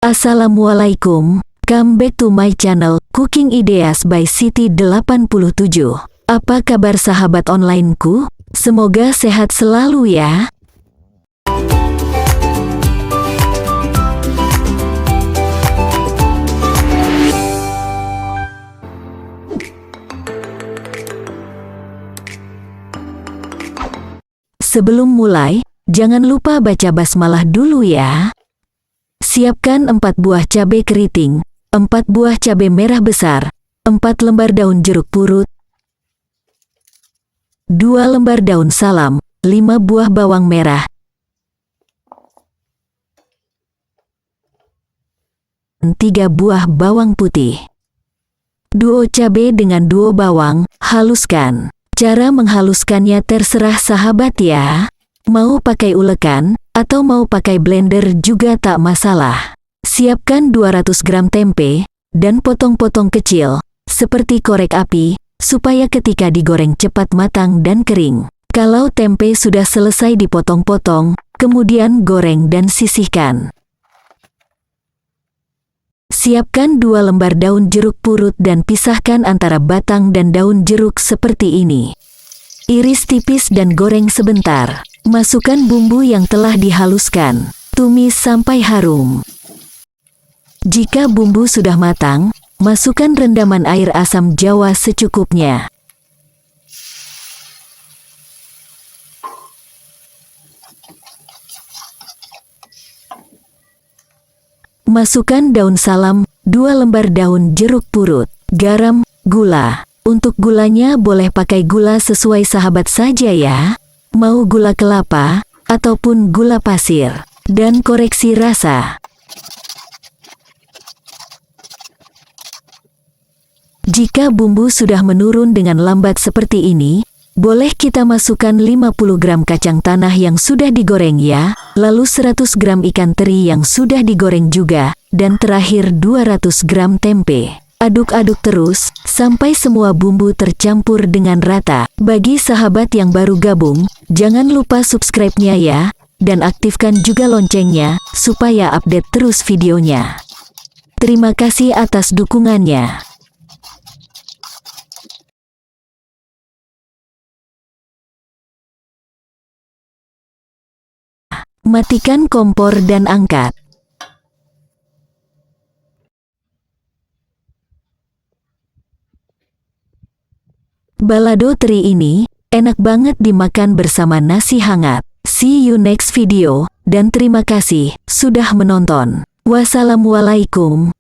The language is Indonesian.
Assalamualaikum, come back to my channel, Cooking Ideas by Siti 87. Apa kabar sahabat onlineku? Semoga sehat selalu ya. Sebelum mulai, jangan lupa baca basmalah dulu ya. Siapkan 4 buah cabai keriting, 4 buah cabai merah besar, 4 lembar daun jeruk purut, 2 lembar daun salam, 5 buah bawang merah, 3 buah bawang putih. Duo cabai dengan duo bawang, haluskan. Cara menghaluskannya terserah sahabat ya. Mau pakai ulekan, atau mau pakai blender juga tak masalah. Siapkan 200 gram tempe, dan potong-potong kecil, seperti korek api, supaya ketika digoreng cepat matang dan kering. Kalau tempe sudah selesai dipotong-potong, kemudian goreng dan sisihkan. Siapkan 2 lembar daun jeruk purut dan pisahkan antara batang dan daun jeruk seperti ini. Iris tipis dan goreng sebentar. Masukkan bumbu yang telah dihaluskan. Tumis sampai harum. Jika bumbu sudah matang, masukkan rendaman air asam jawa secukupnya. Masukkan daun salam, 2 lembar daun jeruk purut, garam, gula. Untuk gulanya boleh pakai gula sesuai sahabat saja ya. Mau gula kelapa, ataupun gula pasir, dan koreksi rasa. Jika bumbu sudah menurun dengan lambat seperti ini, boleh kita masukkan 50 gram kacang tanah yang sudah digoreng ya, lalu 100 gram ikan teri yang sudah digoreng juga, dan terakhir 200 gram tempe. Aduk-aduk terus, sampai semua bumbu tercampur dengan rata. Bagi sahabat yang baru gabung, jangan lupa subscribe-nya ya, dan aktifkan juga loncengnya, supaya update terus videonya. Terima kasih atas dukungannya. Matikan kompor dan angkat. Balado teri ini enak banget dimakan bersama nasi hangat. See you next video, dan terima kasih sudah menonton. Wassalamualaikum.